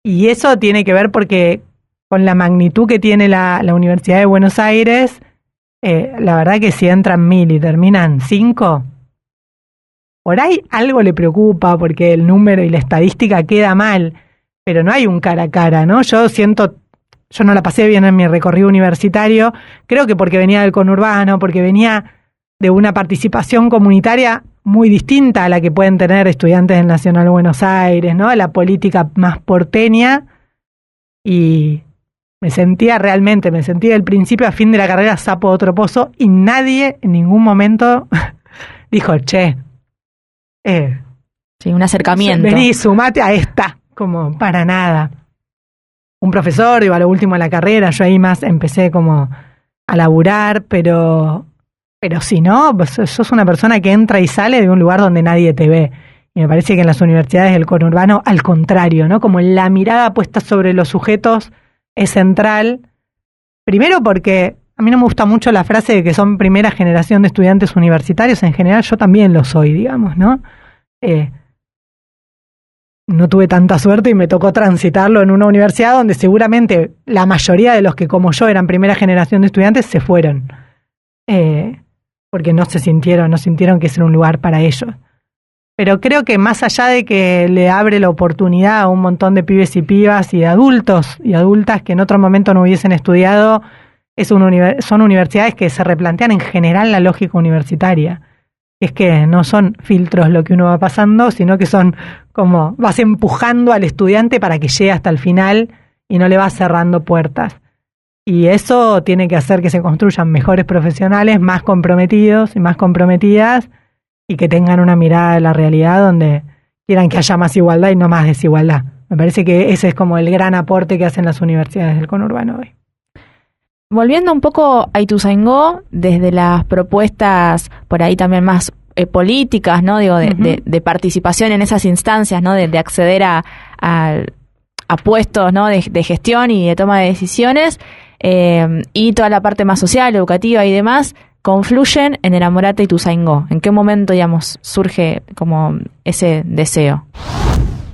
Y eso tiene que ver porque con la magnitud que tiene la Universidad de Buenos Aires, la verdad que si entran 1000 y terminan 5, por ahí algo le preocupa porque el número y la estadística queda mal, pero no hay un cara a cara, ¿no? Yo no la pasé bien en mi recorrido universitario, creo que porque venía del conurbano, porque venía de una participación comunitaria muy distinta a la que pueden tener estudiantes del Nacional Buenos Aires, ¿no? La política más porteña, y me sentía del principio a fin de la carrera sapo de otro pozo, y nadie en ningún momento dijo, che, sí, un acercamiento. Vení, sumate a esta, como para nada. Un profesor, iba a lo último de la carrera, yo ahí más empecé como a laburar, pero si no, pues sos una persona que entra y sale de un lugar donde nadie te ve. Y me parece que en las universidades del conurbano, al contrario, ¿no? Como la mirada puesta sobre los sujetos es central. Primero porque a mí no me gusta mucho la frase de que son primera generación de estudiantes universitarios. En general yo también lo soy, digamos, ¿no? No tuve tanta suerte y me tocó transitarlo en una universidad donde seguramente la mayoría de los que como yo eran primera generación de estudiantes se fueron. Porque no sintieron que ese era un lugar para ellos. Pero creo que más allá de que le abre la oportunidad a un montón de pibes y pibas y de adultos y adultas que en otro momento no hubiesen estudiado, son universidades que se replantean en general la lógica universitaria. Es que no son filtros lo que uno va pasando, sino que son como vas empujando al estudiante para que llegue hasta el final y no le vas cerrando puertas. Y eso tiene que hacer que se construyan mejores profesionales, más comprometidos y más comprometidas, y que tengan una mirada de la realidad donde quieran que haya más igualdad y no más desigualdad. Me parece que ese es como el gran aporte que hacen las universidades del conurbano hoy. Volviendo un poco a Ituzaingó, desde las propuestas por ahí también más políticas, ¿no? Digo, de participación en esas instancias, ¿no? De acceder a puestos, ¿no? De gestión y de toma de decisiones, y toda la parte más social, educativa y demás, confluyen en Enamorate Ituzaingó. ¿En qué momento, digamos, surge como ese deseo?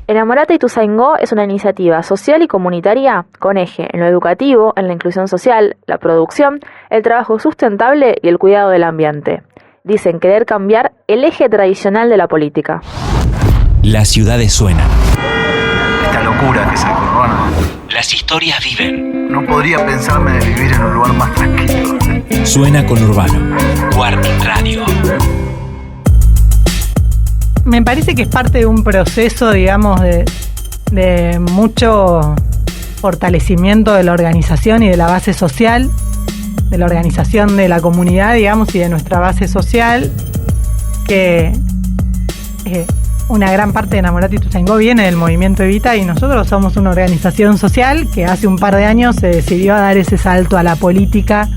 Enamorate Ituzaingó es una iniciativa social y comunitaria con eje en lo educativo, en la inclusión social, la producción, el trabajo sustentable y el cuidado del ambiente. Dicen querer cambiar el eje tradicional de la política. Las ciudades suenan. Esta locura que es el conurbano. Las historias viven. No podría pensarme de vivir en un lugar más tranquilo. Suena Conurbano. Warning Radio. Me parece que es parte de un proceso, digamos, de mucho fortalecimiento de la organización y de la base social, de la organización de la comunidad, digamos, y de nuestra base social, que una gran parte de Enamorate Ituzaingó viene del movimiento Evita, y nosotros somos una organización social que hace un par de años se decidió a dar ese salto a la política,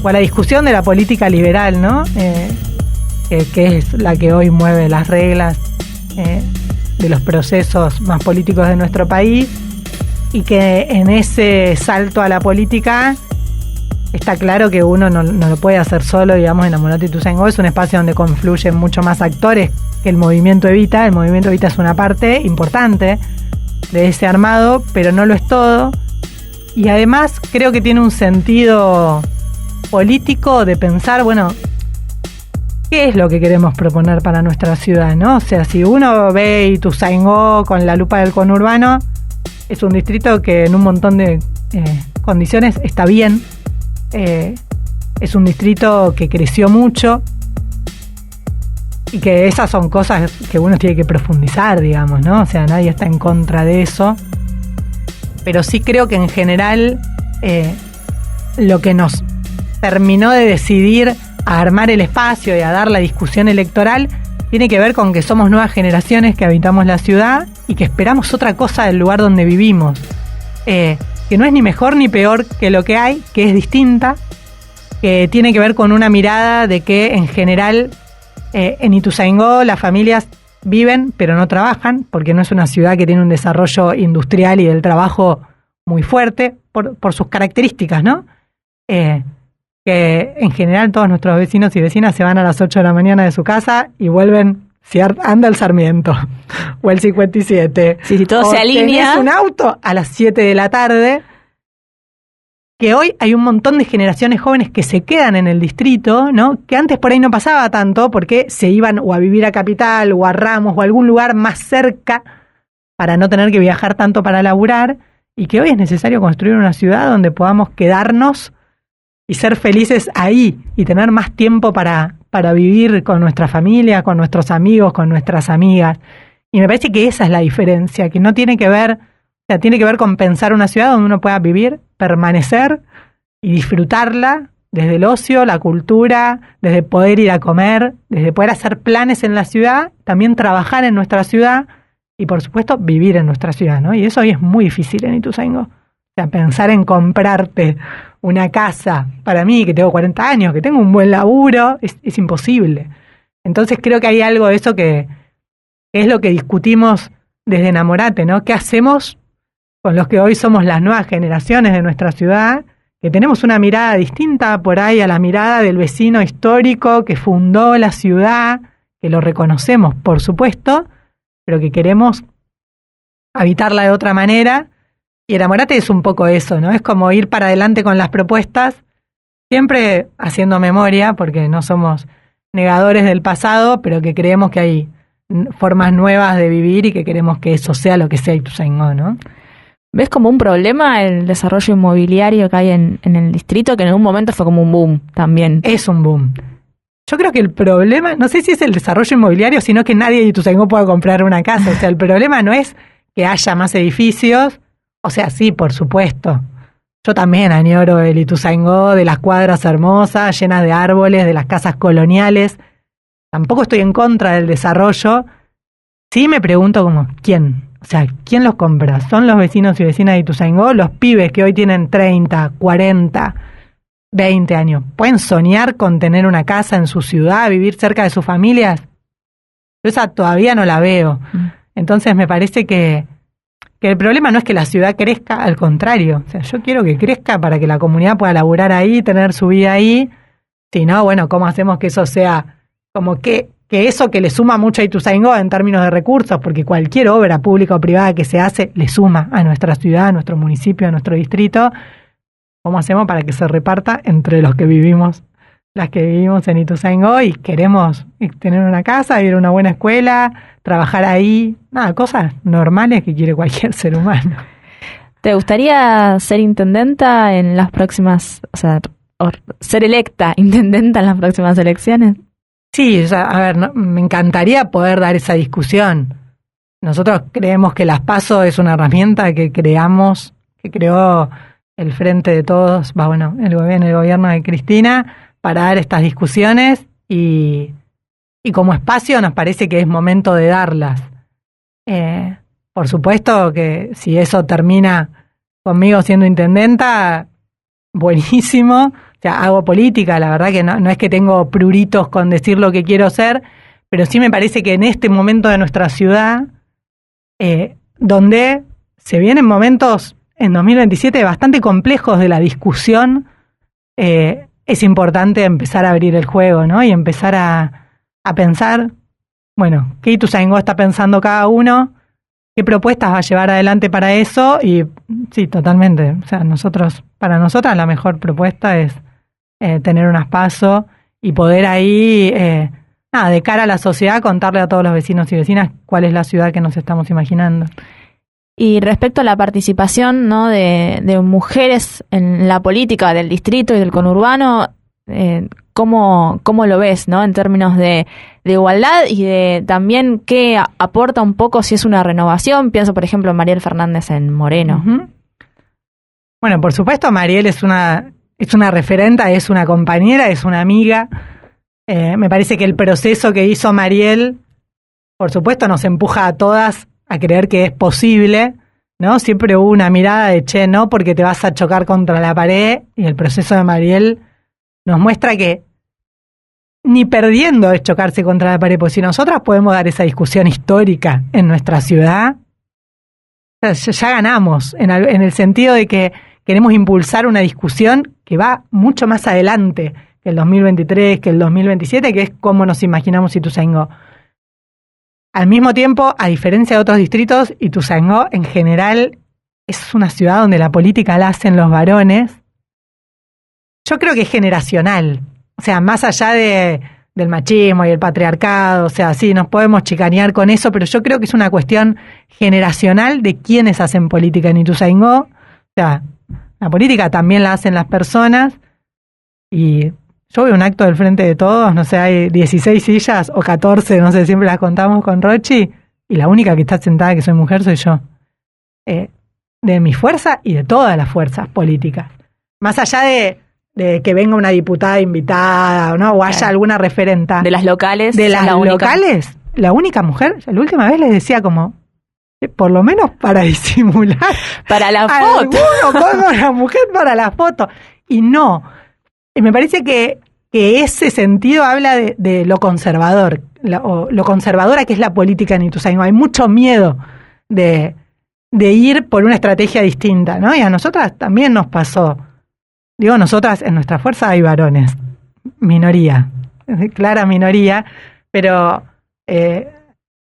o a la discusión de la política liberal, ¿no? Que es la que hoy mueve las reglas de los procesos más políticos de nuestro país, y que en ese salto a la política está claro que uno no lo puede hacer solo, digamos. Enamorate Ituzaingó es un espacio donde confluyen mucho más actores que el movimiento Evita. El movimiento Evita es una parte importante de ese armado, pero no lo es todo, y además creo que tiene un sentido político de pensar, bueno, qué es lo que queremos proponer para nuestra ciudad, ¿no? O sea, si uno ve Ituzaingó con la lupa del conurbano, es un distrito que en un montón de condiciones está bien. Es un distrito que creció mucho y que esas son cosas que uno tiene que profundizar, digamos, ¿no? O sea, nadie está en contra de eso. Pero sí creo que en general lo que nos terminó de decidir a armar el espacio y a dar la discusión electoral tiene que ver con que somos nuevas generaciones que habitamos la ciudad y que esperamos otra cosa del lugar donde vivimos, que no es ni mejor ni peor que lo que hay, que es distinta, que tiene que ver con una mirada de que en general en Ituzaingó las familias viven pero no trabajan, porque no es una ciudad que tiene un desarrollo industrial y del trabajo muy fuerte por sus características, ¿no? Que en general todos nuestros vecinos y vecinas se van a las 8 de la mañana de su casa y vuelven, si anda el Sarmiento o el 57. Sí, si todo se alinea. Tenés un auto a las 7 de la tarde. Que hoy hay un montón de generaciones jóvenes que se quedan en el distrito, ¿no? Que antes por ahí no pasaba tanto porque se iban o a vivir a Capital o a Ramos o a algún lugar más cerca para no tener que viajar tanto para laburar, y que hoy es necesario construir una ciudad donde podamos quedarnos y ser felices ahí y tener más tiempo para vivir con nuestra familia, con nuestros amigos, con nuestras amigas. Y me parece que esa es la diferencia, que no tiene que ver, o sea, tiene que ver con pensar una ciudad donde uno pueda vivir, permanecer y disfrutarla desde el ocio, la cultura, desde poder ir a comer, desde poder hacer planes en la ciudad, también trabajar en nuestra ciudad y, por supuesto, vivir en nuestra ciudad, ¿no? Y eso hoy es muy difícil en Ituzaingó. O sea, pensar en comprarte una casa, para mí, que tengo 40 años, que tengo un buen laburo, es imposible. Entonces creo que hay algo de eso que es lo que discutimos desde Enamorate, ¿no? ¿Qué hacemos con los que hoy somos las nuevas generaciones de nuestra ciudad, que tenemos una mirada distinta por ahí a la mirada del vecino histórico que fundó la ciudad, que lo reconocemos, por supuesto, pero que queremos habitarla de otra manera? Y Enamorate es un poco eso, ¿no? Es como ir para adelante con las propuestas, siempre haciendo memoria, porque no somos negadores del pasado, pero que creemos que hay formas nuevas de vivir y que queremos que eso sea lo que sea Ituzaingó, ¿no? ¿Ves como un problema el desarrollo inmobiliario que hay en el distrito, que en algún momento fue como un boom también? Es un boom. Yo creo que el problema, no sé si es el desarrollo inmobiliario, sino que nadie de Ituzaingó pueda comprar una casa. O sea, el problema no es que haya más edificios. O sea, sí, por supuesto. Yo también añoro el Ituzaingó de las cuadras hermosas, llenas de árboles, de las casas coloniales. Tampoco estoy en contra del desarrollo. Sí me pregunto como, ¿quién? O sea, ¿quién los compra? ¿Son los vecinos y vecinas de Ituzaingó? Los pibes que hoy tienen 30, 40, 20 años. ¿Pueden soñar con tener una casa en su ciudad, vivir cerca de sus familias? Yo esa todavía no la veo. Entonces me parece que el problema no es que la ciudad crezca, al contrario. O sea, yo quiero que crezca para que la comunidad pueda laburar ahí, tener su vida ahí. Si no, bueno, ¿cómo hacemos que eso sea como que eso que le suma mucho a Ituzaingó en términos de recursos? Porque cualquier obra pública o privada que se hace le suma a nuestra ciudad, a nuestro municipio, a nuestro distrito. ¿Cómo hacemos para que se reparta entre los que vivimos, las que vivimos en Ituzaingó y queremos tener una casa, ir a una buena escuela, trabajar ahí? Nada, cosas normales que quiere cualquier ser humano. ¿Te gustaría ser intendenta en las próximas, o sea, ser electa intendenta en las próximas elecciones? Sí, o sea, a ver, no, me encantaría poder dar esa discusión. Nosotros creemos que las PASO es una herramienta que creó el Frente de Todos, el gobierno de Cristina, para dar estas discusiones y como espacio nos parece que es momento de darlas. Por supuesto que si eso termina conmigo siendo intendenta, buenísimo. O sea, hago política, la verdad que no es que tengo pruritos con decir lo que quiero ser, pero sí me parece que en este momento de nuestra ciudad, donde se vienen momentos en 2027 bastante complejos de la discusión, es importante empezar a abrir el juego, ¿no? Y empezar a pensar, bueno, qué Ituzaingó está pensando cada uno, qué propuestas va a llevar adelante para eso. Y sí, totalmente. O sea, para nosotras la mejor propuesta es tener unas PASO y poder ahí nada, de cara a la sociedad, contarle a todos los vecinos y vecinas cuál es la ciudad que nos estamos imaginando. Y respecto a la participación, ¿no?, de mujeres en la política del distrito y del conurbano, ¿cómo lo ves, ¿no?, en términos de igualdad y de también qué aporta un poco si es una renovación? Pienso, por ejemplo, en Mariel Fernández en Moreno. Uh-huh. Bueno, por supuesto, Mariel es una referenta, es una compañera, es una amiga. Me parece que el proceso que hizo Mariel, por supuesto, nos empuja a todas a creer que es posible, ¿no? Siempre hubo una mirada de, no, porque te vas a chocar contra la pared, y el proceso de Mariel nos muestra que ni perdiendo es chocarse contra la pared, porque si nosotras podemos dar esa discusión histórica en nuestra ciudad, ya ganamos, en el sentido de que queremos impulsar una discusión que va mucho más adelante que el 2023, que el 2027, que es cómo nos imaginamos Ituzaingó. Al mismo tiempo, a diferencia de otros distritos, Ituzaingó en general es una ciudad donde la política la hacen los varones. Yo creo que es generacional, o sea, más allá del machismo y el patriarcado, o sea, sí, nos podemos chicanear con eso, pero yo creo que es una cuestión generacional de quiénes hacen política en Ituzaingó. O sea, la política también la hacen las personas, y yo veo un acto del Frente de Todos, no sé, hay 16 sillas o 14, no sé, siempre las contamos con Rochi, y la única que está sentada que soy mujer soy yo. De mi fuerza y de todas las fuerzas políticas. Más allá de que venga una diputada invitada, ¿no?, o haya alguna referenta. De las locales. De las locales, la única mujer, la última vez les decía como, por lo menos para disimular. Para la foto. Pongo una mujer para la foto. Y no. Me parece que ese sentido habla de lo conservador, lo conservadora que es la política en Ituzaingó. Hay mucho miedo de ir por una estrategia distinta, ¿no? Y a nosotras también nos pasó. Digo, nosotras, en nuestra fuerza hay varones, minoría, clara minoría, pero yo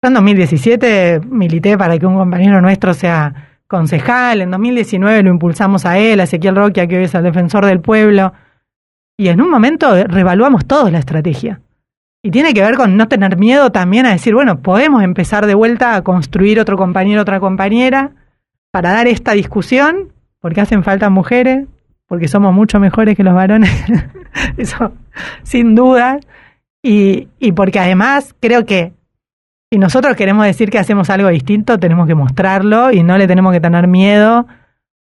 en 2017 milité para que un compañero nuestro sea concejal, en 2019 lo impulsamos a él, a Ezequiel Roquia, que hoy es el defensor del pueblo. Y en un momento reevaluamos toda la estrategia. Y tiene que ver con no tener miedo también a decir, bueno, podemos empezar de vuelta a construir otro compañero, otra compañera, para dar esta discusión, porque hacen falta mujeres, porque somos mucho mejores que los varones, eso sin duda, y porque además creo que si nosotros queremos decir que hacemos algo distinto, tenemos que mostrarlo y no le tenemos que tener miedo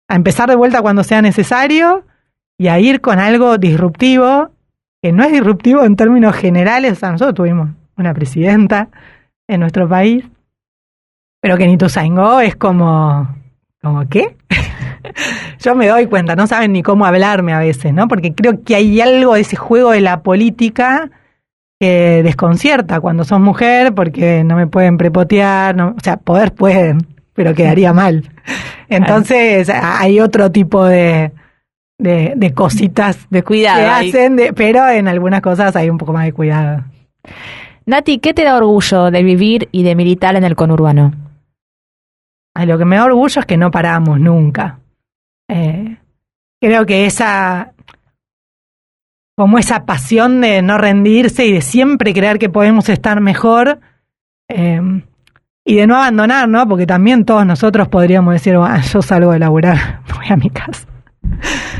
a empezar de vuelta cuando sea necesario, y a ir con algo disruptivo, que no es disruptivo en términos generales. O sea, nosotros tuvimos una presidenta en nuestro país, pero que en Ituzaingó es como ¿qué? Yo me doy cuenta, no saben ni cómo hablarme a veces, ¿no? Porque creo que hay algo de ese juego de la política que desconcierta cuando sos mujer, porque no me pueden prepotear, no, o sea, poder pueden, pero quedaría mal. Entonces hay otro tipo de cositas de cuidado que hacen, pero en algunas cosas hay un poco más de cuidado. Nati, ¿qué te da orgullo de vivir y de militar en el conurbano? Lo que me da orgullo es que no paramos nunca. Creo que esa pasión de no rendirse y de siempre creer que podemos estar mejor, y de no abandonar, ¿no? Porque también todos nosotros podríamos decir, yo salgo de laburar, me voy a mi casa.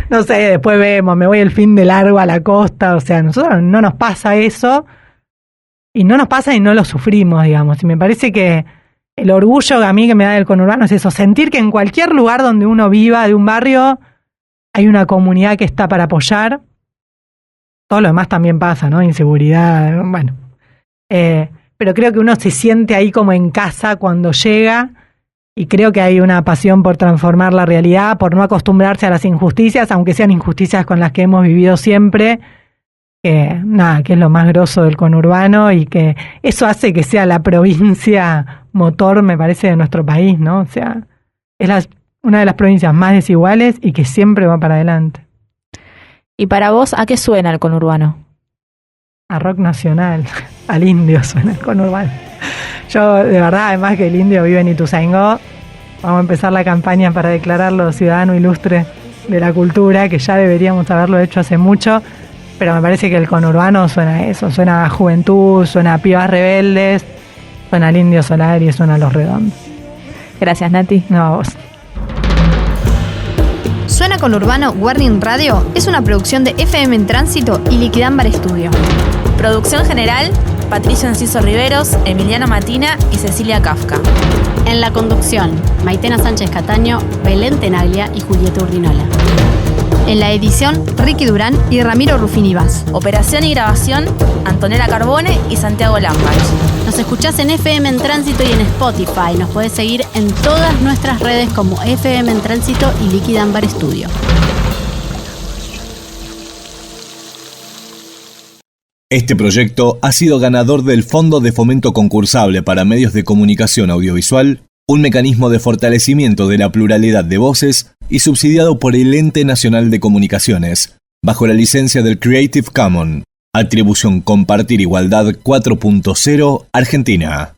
No sé, después vemos, me voy el fin de largo a la costa. O sea, a nosotros no nos pasa eso, y no nos pasa y no lo sufrimos, digamos. Y me parece que el orgullo a mí que me da del conurbano es eso, sentir que en cualquier lugar donde uno viva, de un barrio, hay una comunidad que está para apoyar. Todo lo demás también pasa, ¿no? Inseguridad, bueno. Pero creo que uno se siente ahí como en casa cuando llega. Y creo que hay una pasión por transformar la realidad, por no acostumbrarse a las injusticias, aunque sean injusticias con las que hemos vivido siempre, que es lo más grosso del conurbano, y que eso hace que sea la provincia motor, me parece, de nuestro país, ¿no? O sea, es una de las provincias más desiguales y que siempre va para adelante. ¿Y para vos, a qué suena el conurbano? A rock nacional, al indio suena el conurbano. Yo, de verdad, además que el indio vive en Ituzaingó, vamos a empezar la campaña para declararlo ciudadano ilustre de la cultura, que ya deberíamos haberlo hecho hace mucho, pero me parece que el conurbano suena a eso, suena a juventud, suena a pibas rebeldes, suena al Indio Solari y suena a Los Redondos. Gracias, Nati. No, a vos. Suena con Urbano Warning Radio es una producción de FM en Tránsito y Liquidámbar Estudio. Producción general, Patricio Enciso Riveros, Emiliano Matina y Cecilia Kafka. En la conducción, Maitena Sánchez Cataño, Belén Tenaglia y Julieta Urdinola. En la edición, Ricky Durán y Ramiro Ruffini Vaz. Operación y grabación, Antonella Carbone y Santiago Lambach. Nos escuchás en FM en Tránsito y en Spotify. Nos podés seguir en todas nuestras redes como FM en Tránsito y Liquidámbar Estudio. Este proyecto ha sido ganador del Fondo de Fomento Concursable para Medios de Comunicación Audiovisual, un mecanismo de fortalecimiento de la pluralidad de voces y subsidiado por el Ente Nacional de Comunicaciones, bajo la licencia del Creative Commons. Atribución Compartir Igualdad 4.0 Argentina.